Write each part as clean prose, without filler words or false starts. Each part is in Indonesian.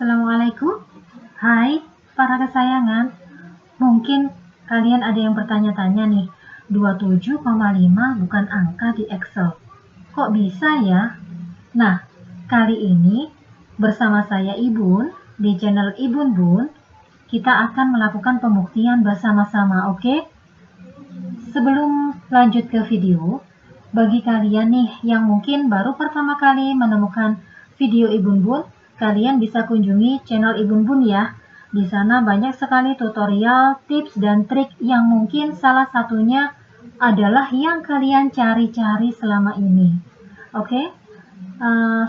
Assalamualaikum. Hai, para kesayangan. Mungkin kalian ada yang bertanya-tanya nih, 27,5 bukan angka di Excel. Kok bisa ya? Nah, kali ini bersama saya Ibun, di channel Ibun Bun, kita akan melakukan pembuktian bersama-sama, oke? Sebelum lanjut ke video, bagi kalian nih yang mungkin baru pertama kali menemukan video Ibun Bun, kalian bisa kunjungi channel Ibun Bun ya. Di sana banyak sekali tutorial, tips, dan trik yang mungkin salah satunya adalah yang kalian cari-cari selama ini. Oke,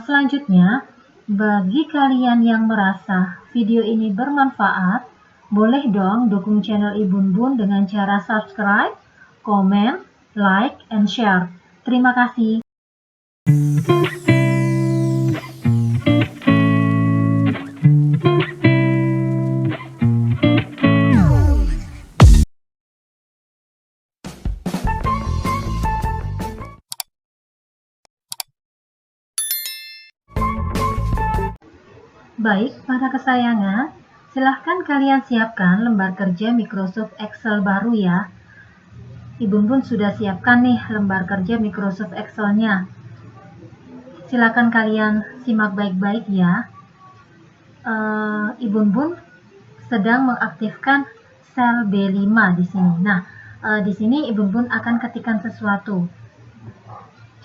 selanjutnya, bagi kalian yang merasa video ini bermanfaat, boleh dong dukung channel Ibun Bun dengan cara subscribe, komen, like, and share. Terima kasih. Baik, para kesayangan, silahkan kalian siapkan lembar kerja Microsoft Excel baru ya. Ibun Bun sudah siapkan nih lembar kerja Microsoft Excel-nya. Silakan kalian simak baik-baik ya. Ibun Bun sedang mengaktifkan sel B5 di sini. Nah, di sini Ibun Bun akan ketikkan sesuatu.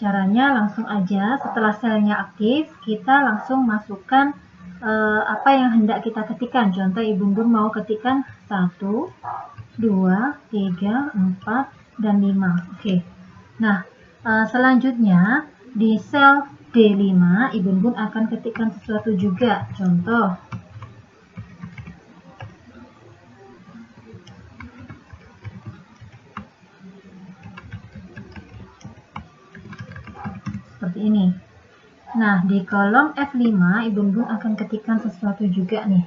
Caranya langsung aja setelah selnya aktif, kita langsung masukkan apa yang hendak kita ketikkan. Contoh Ibun Bun mau ketikkan 1, 2, 3, 4, dan 5. Oke. Nah, selanjutnya di sel D5, Ibun Bun akan ketikkan sesuatu juga. Contoh, seperti ini. Nah, di kolom F5, Ibun Bun akan ketikkan sesuatu juga nih.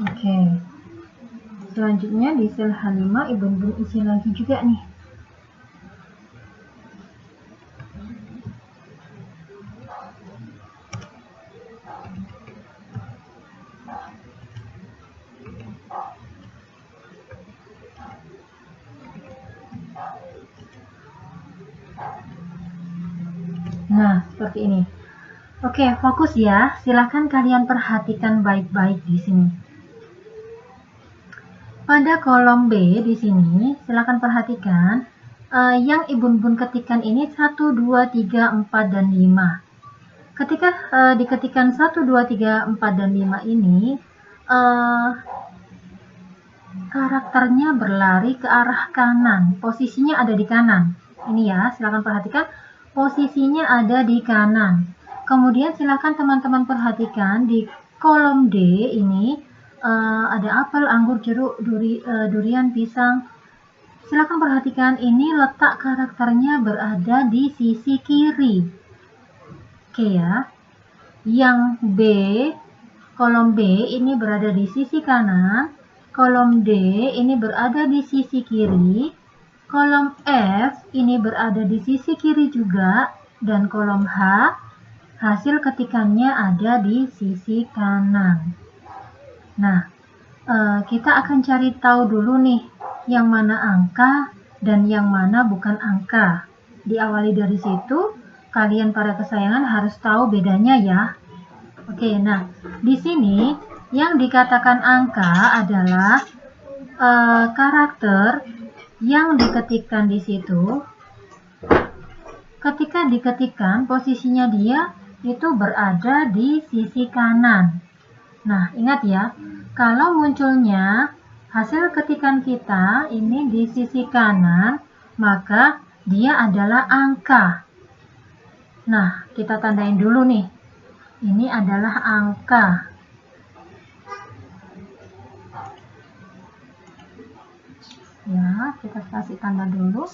Oke. Selanjutnya di sel H5, Ibun Bun isi lagi juga nih. Nah, seperti ini. Oke, fokus ya. Silahkan kalian perhatikan baik-baik di sini. Pada kolom B di sini, silahkan perhatikan yang Ibun Bun ketikkan ini 1, 2, 3, 4, dan 5. Ketika diketikkan 1, 2, 3, 4, dan 5 ini, karakternya berlari ke arah kanan. Posisinya ada di kanan. Ini ya, silakan perhatikan. Posisinya ada di kanan. Kemudian silakan teman-teman perhatikan di kolom D ini ada apel, anggur, jeruk, durian, pisang. Silakan perhatikan ini letak karakternya berada di sisi kiri. Oke ya. Yang B, kolom B ini berada di sisi kanan. Kolom D ini berada di sisi kiri. Kolom F ini berada di sisi kiri juga. Dan kolom H, hasil ketikannya ada di sisi kanan. Nah, kita akan cari tahu dulu nih, yang mana angka dan yang mana bukan angka. Diawali dari situ, kalian para kesayangan harus tahu bedanya ya. Oke, nah di sini yang dikatakan angka adalah karakter yang diketikkan di situ. Ketika diketikkan, posisinya dia itu berada di sisi kanan. Nah, ingat ya, kalau munculnya hasil ketikan kita ini di sisi kanan, maka dia adalah angka. Nah, kita tandain dulu nih. Ini adalah angka. Ya, kita kasih tanda dulu.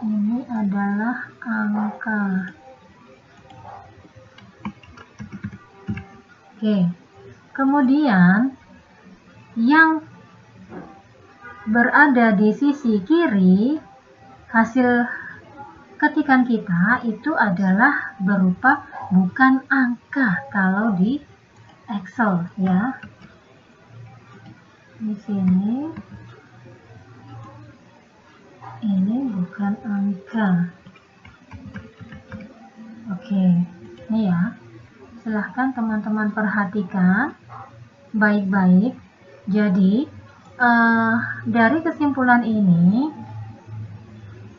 Ini adalah angka. Oke. Kemudian yang berada di sisi kiri, hasil ketikan kita itu adalah berupa bukan angka kalau di Excel ya. Di sini ini bukan angka. Oke, ini ya. Silahkan teman-teman perhatikan baik-baik. Jadi dari kesimpulan ini,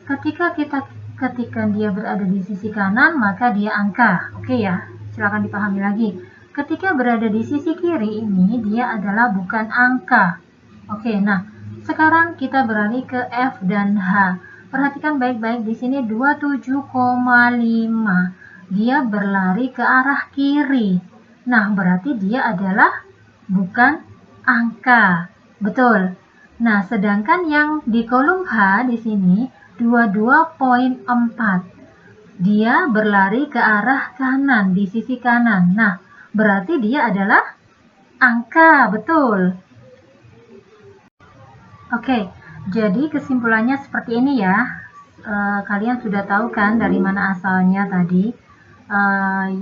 ketika kita ketika dia berada di sisi kanan, maka dia angka. Oke ya, silakan dipahami lagi. Ketika berada di sisi kiri ini, dia adalah bukan angka. Oke, nah sekarang kita beralih ke F dan H. Perhatikan baik-baik di sini 27,5. Dia berlari ke arah kiri. Nah, berarti dia adalah bukan angka. Betul. Nah, sedangkan yang di kolom H di sini 22,4. Dia berlari ke arah kanan, di sisi kanan. Nah, berarti dia adalah angka, betul. Oke, jadi kesimpulannya seperti ini ya. Kalian sudah tahu kan dari mana asalnya tadi.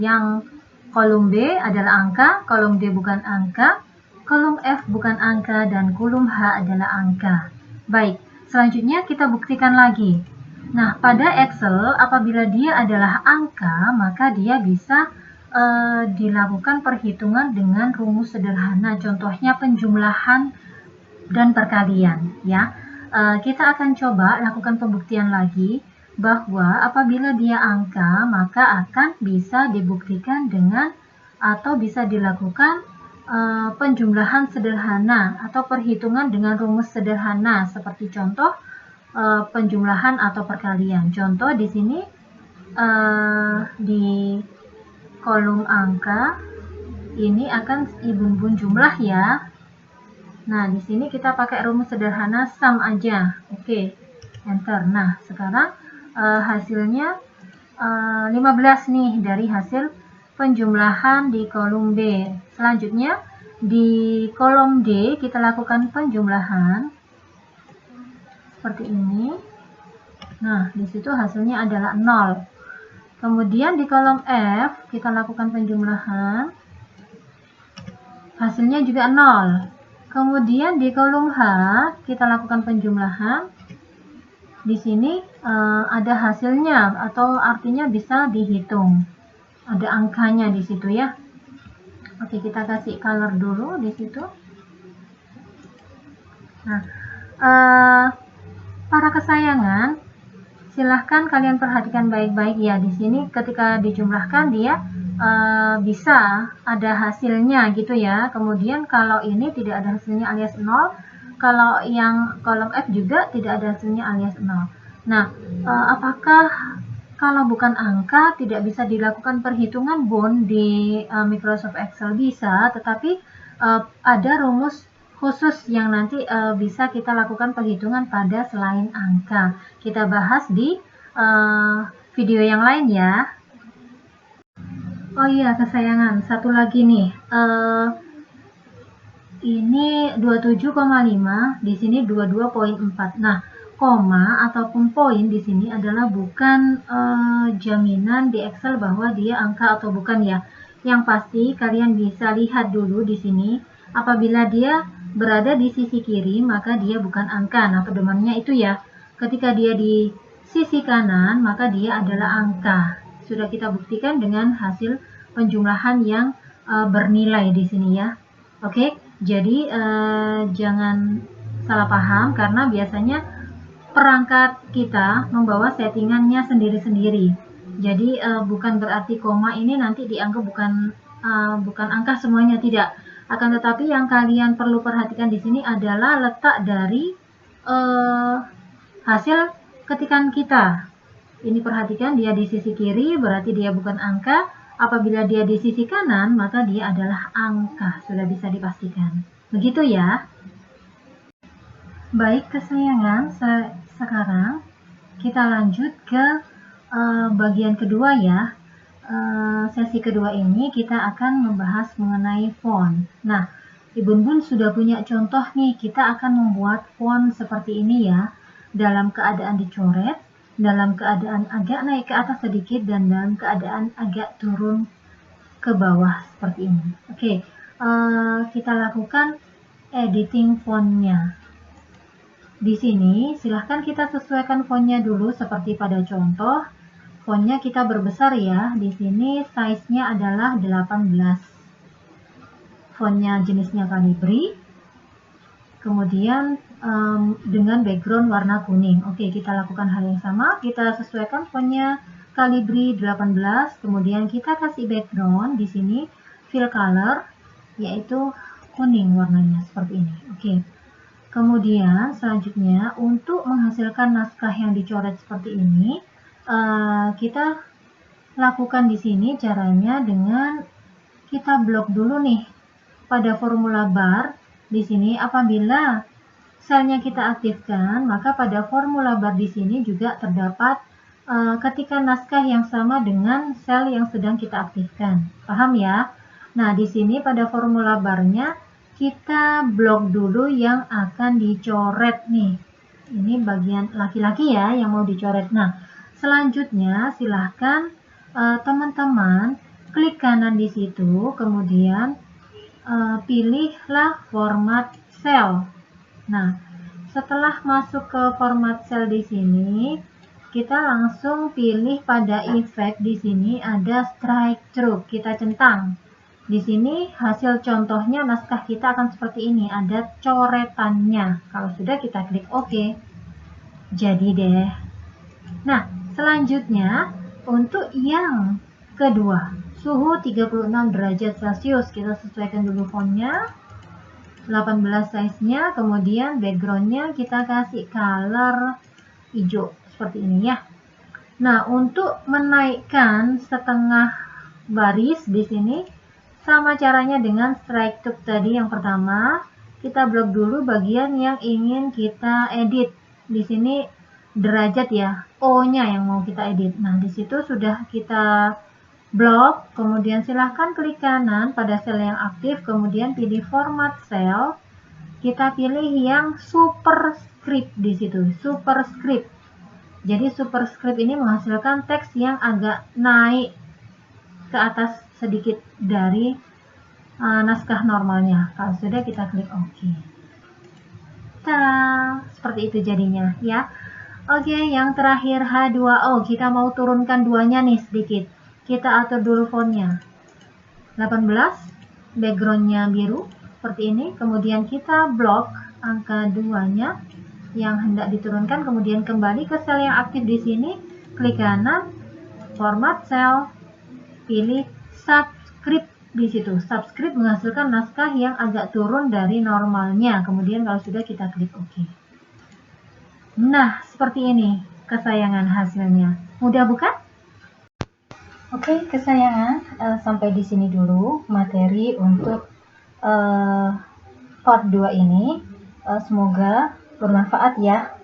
Yang kolom B adalah angka, kolom D bukan angka, kolom F bukan angka, dan kolom H adalah angka. Baik, selanjutnya kita buktikan lagi. Nah, pada Excel apabila dia adalah angka, maka dia bisa dilakukan perhitungan dengan rumus sederhana. Contohnya penjumlahan dan perkalian ya. Kita akan coba lakukan pembuktian lagi bahwa apabila dia angka maka akan bisa dibuktikan dengan atau bisa dilakukan penjumlahan sederhana atau perhitungan dengan rumus sederhana seperti contoh penjumlahan atau perkalian. Contoh di sini di kolom angka ini akan ibu-ibu jumlah ya. Nah, di sini kita pakai rumus sederhana sum aja. Oke, enter. Nah, sekarang hasilnya 15 nih dari hasil penjumlahan di kolom B. Selanjutnya, di kolom D kita lakukan penjumlahan seperti ini. Nah, di situ hasilnya adalah 0. Kemudian di kolom F kita lakukan penjumlahan. Hasilnya juga 0. Kemudian di kolom H kita lakukan penjumlahan. Di sini ada hasilnya atau artinya bisa dihitung. Ada angkanya di situ ya. Oke, kita kasih color dulu di situ. Nah, para kesayangan, silahkan kalian perhatikan baik-baik ya. Di sini ketika dijumlahkan dia bisa ada hasilnya gitu ya. Kemudian kalau ini tidak ada hasilnya alias 0, kalau yang kolom F juga tidak ada hasilnya alias 0. Nah, apakah kalau bukan angka tidak bisa dilakukan perhitungan bond di Microsoft Excel? Bisa, tetapi ada rumus khusus yang nanti bisa kita lakukan perhitungan pada selain angka. Kita bahas di video yang lain ya. Oh iya, kesayangan, satu lagi nih. Ini 27,5, di sini 22,4. Nah, koma ataupun poin di sini adalah bukan jaminan di Excel bahwa dia angka atau bukan ya. Yang pasti kalian bisa lihat dulu di sini, apabila dia berada di sisi kiri, maka dia bukan angka. Nah, pedomannya itu ya. Ketika dia di sisi kanan, maka dia adalah angka. Sudah kita buktikan dengan hasil penjumlahan yang bernilai di sini ya. Oke, jadi jangan salah paham karena biasanya perangkat kita membawa settingannya sendiri-sendiri. Jadi bukan berarti koma ini nanti dianggap bukan angka semuanya, tidak. Akan tetapi yang kalian perlu perhatikan di sini adalah letak dari hasil ketikan kita. Ini perhatikan dia di sisi kiri berarti dia bukan angka. Apabila dia di sisi kanan maka dia adalah angka. Sudah bisa dipastikan. Begitu ya. Baik kesayangan, sekarang kita lanjut ke bagian kedua ya. Sesi kedua ini kita akan membahas mengenai font. Nah, Ibu Bun sudah punya contoh nih, kita akan membuat font seperti ini ya, dalam keadaan dicoret, dalam keadaan agak naik ke atas sedikit, dan dalam keadaan agak turun ke bawah seperti ini. Oke, kita lakukan editing fontnya. Di sini silahkan kita sesuaikan fontnya dulu seperti pada contoh. Fontnya kita berbesar ya. Di sini size-nya adalah 18. Fontnya jenisnya Calibri. Kemudian dengan background warna kuning. Oke, kita lakukan hal yang sama. Kita sesuaikan fontnya Calibri 18. Kemudian kita kasih background di sini fill color yaitu kuning warnanya seperti ini. Oke. Kemudian selanjutnya untuk menghasilkan naskah yang dicoret seperti ini, kita lakukan di sini caranya dengan kita blok dulu nih pada formula bar. Di sini apabila selnya kita aktifkan, maka pada formula bar di sini juga terdapat ketika naskah yang sama dengan sel yang sedang kita aktifkan. Paham ya? Nah, di sini pada formula barnya kita blok dulu yang akan dicoret nih. Ini bagian laki-laki ya yang mau dicoret. Nah, selanjutnya silahkan teman-teman klik kanan di situ, kemudian pilihlah format cell. Nah, setelah masuk ke format cell di sini, kita langsung pilih pada efek di sini ada strike through. Kita centang. Di sini hasil contohnya naskah kita akan seperti ini, ada coretannya. Kalau sudah kita klik OK. Jadi deh. Nah, selanjutnya untuk yang kedua, suhu 36 derajat Celcius. Kita sesuaikan dulu fontnya. 18 size-nya, kemudian background-nya kita kasih color hijau seperti ini ya. Nah, untuk menaikkan setengah baris di sini sama caranya dengan strike through tadi yang pertama. Kita blok dulu bagian yang ingin kita edit. Di sini derajat ya, O-nya yang mau kita edit. Nah, di situ sudah kita blok, kemudian silahkan klik kanan pada sel yang aktif, kemudian pilih format cell. Kita pilih yang superscript di situ, superscript. Jadi superscript ini menghasilkan teks yang agak naik ke atas sedikit dari naskah normalnya. Kalau sudah kita klik OK. Tada, seperti itu jadinya ya. Oke, yang terakhir H2O, kita mau turunkan duanya nih sedikit. Kita atur dulu fontnya 18, backgroundnya biru seperti ini, kemudian kita blok angka 2-nya yang hendak diturunkan, kemudian kembali ke sel yang aktif di sini, klik kanan, format cell, pilih subscript di situ. Subscript menghasilkan naskah yang agak turun dari normalnya, kemudian kalau sudah kita klik OK. Nah, seperti ini kesayangan hasilnya. Mudah bukan? Oke, kesayangan, sampai di sini dulu materi untuk part 2 ini. Semoga bermanfaat ya.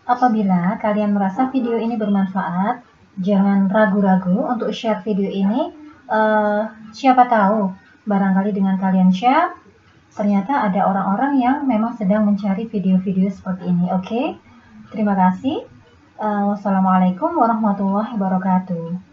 Apabila kalian merasa video ini bermanfaat, jangan ragu-ragu untuk share video ini. Siapa tahu, barangkali dengan kalian share, ternyata ada orang-orang yang memang sedang mencari video-video seperti ini. Oke, terima kasih. Wassalamualaikum warahmatullahi wabarakatuh.